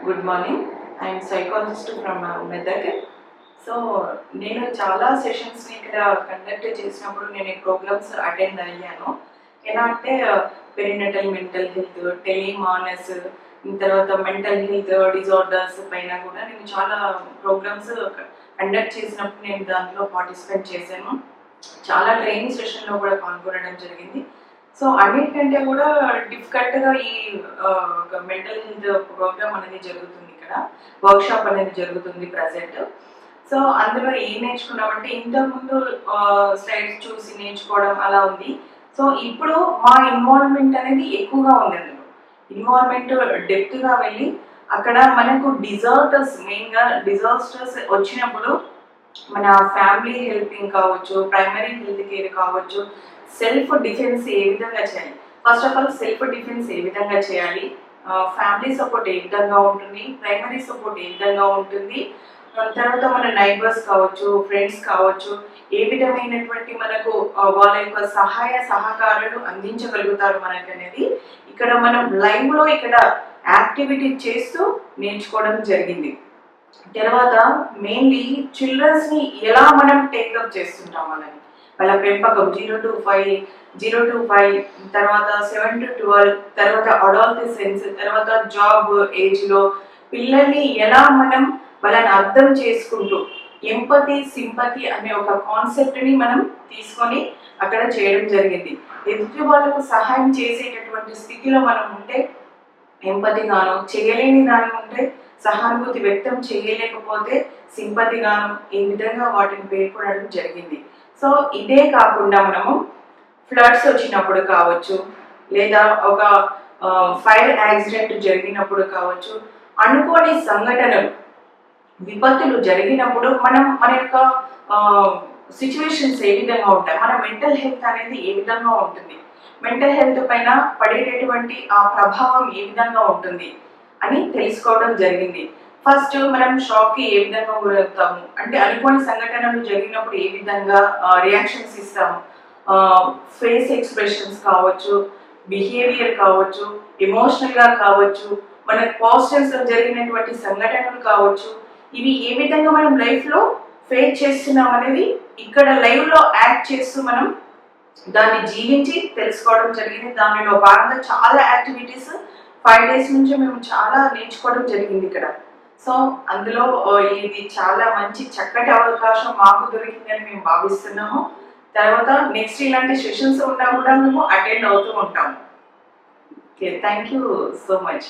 Good morning. I'm psychologist from Medak. So నేను చాలా సెషన్స్ని ఇక్కడ కండక్ట్ చేసినప్పుడు నేను ఈ ప్రోగ్రామ్స్ అటెండ్ అయ్యాను. ఎలా అంటే పెరినటల్ మెంటల్ హెల్త్, టెలిమానస్, తర్వాత మెంటల్ హెల్త్ డిజార్డర్స్ పైన కూడా నేను చాలా ప్రోగ్రామ్స్ కండక్ట్ చేసినప్పుడు నేను దాంట్లో పార్టిసిపేట్ చేశాను. చాలా ట్రైనింగ్ సెషన్లో కూడా పాల్గొనడం జరిగింది. సో అన్నిటికంటే కూడా డిఫికల్ట్గా ఈ మెంటల్ హెల్త్ ప్రోగ్రామ్ అనేది జరుగుతుంది. ఇక్కడ వర్క్షాప్ అనేది జరుగుతుంది ప్రజెంట్. సో అందులో ఏం నేర్చుకున్నామంటే ఇంతకుముందు స్లైడ్స్ చూసి నేర్చుకోవడం అలా ఉంది. సో ఇప్పుడు మా ఇన్వాల్వ్మెంట్ అనేది ఎక్కువగా ఉంది. అందులో ఇన్వాల్వ్మెంట్ డెప్త్గా వెళ్ళి అక్కడ మనకు మెయిన్గా డిజాస్టర్స్ వచ్చినప్పుడు మన ఫ్యామిలీ హెల్పింగ్ కావచ్చు, ప్రైమరీ హెల్త్ కేర్ కావచ్చు, సెల్ఫ్ డిఫెన్స్ ఏ విధంగా చేయాలి, first of all self defence ఏ విధంగా చేయాలి, ఫ్యామిలీ సపోర్ట్ ఏ విధంగా ఉంటుంది, ప్రైమరీ సపోర్ట్ ఏ విధంగా ఉంటుంది, తర్వాత మన నైబర్స్ కావచ్చు, ఫ్రెండ్స్ కావచ్చు, ఏ విధమైనటువంటి మనకు వాళ్ళ యొక్క సహాయ సహకారాలు అందించగలుగుతారు మనకి అనేది ఇక్కడ మనం లైవ్లో ఇక్కడ యాక్టివిటీ చేస్తూ నేర్చుకోవడం జరిగింది. తర్వాత మెయిన్లీ చిల్డ్రన్స్ని ఎలా మనం టేకప్ చేస్తుంటాం అనేది వాళ్ళ పెంపకం 0 to 5, తర్వాత 7 to 12, తర్వాత అడాల్సెన్స్, తర్వాత జాబ్ ఏజ్లో పిల్లల్ని ఎలా మనం వాళ్ళని అర్థం చేసుకుంటూ ఎంపతి సింపతి అనే ఒక కాన్సెప్ట్ని మనం తీసుకొని అక్కడ చేయడం జరిగింది. ఎదుటి వాళ్ళకు సహాయం చేసేటటువంటి స్థితిలో మనం ఉంటే ఎంపతి గాను, చేయలేని దాని ఉంటే సహానుభూతి వ్యక్తం చేయలేకపోతే సింపతి గాను, ఈ విధంగా వాటిని పేర్కొనడం జరిగింది. సో ఇదే కాకుండా మనము ఫ్లడ్స్ వచ్చినప్పుడు కావచ్చు, లేదా ఒక ఫైర్ యాక్సిడెంట్ జరిగినప్పుడు కావచ్చు, అనుకోని సంఘటనలు విపత్తులు జరిగినప్పుడు మన యొక్క సిచ్యువేషన్స్ ఏ విధంగా ఉంటాయి, మన మెంటల్ హెల్త్ అనేది ఏ విధంగా ఉంటుంది, మెంటల్ హెల్త్ పైన పడేటటువంటి ఆ ప్రభావం ఏ విధంగా ఉంటుంది అని తెలుసుకోవడం జరిగింది. ఫస్ట్ మనం షాక్కి ఏ విధంగా గురవుతాము అంటే అనుకోని సంఘటనలు జరిగినప్పుడు ఏ విధంగా రియాక్షన్స్ ఇస్తాము, ఫేస్ ఎక్స్ప్రెషన్స్ కావచ్చు, బిహేవియర్ కావచ్చు, ఎమోషనల్గా కావచ్చు, మన పాజిటివ్స్లో జరిగినటువంటి సంఘటనలు కావచ్చు, ఇవి ఏ విధంగా మనం లైఫ్లో ఫేస్ చేస్తున్నాం అనేది ఇక్కడ లైవ్లో యాక్ట్ చేస్తూ మనం దాన్ని జీవించి తెలుసుకోవడం జరిగింది. దానిలో భాగంగా చాలా యాక్టివిటీస్ 5 days నుంచి మేము చాలా నేర్చుకోవడం జరిగింది ఇక్కడ. సో అందులో ఇది చాలా మంచి చక్కటి అవకాశం మాకు దొరికిందని మేము భావిస్తున్నాము. తర్వాత నెక్స్ట్ ఇలాంటి సెషన్స్ ఉన్నా కూడా మేము అటెండ్ అవుతూ ఉంటాము. Okay, thank you so much.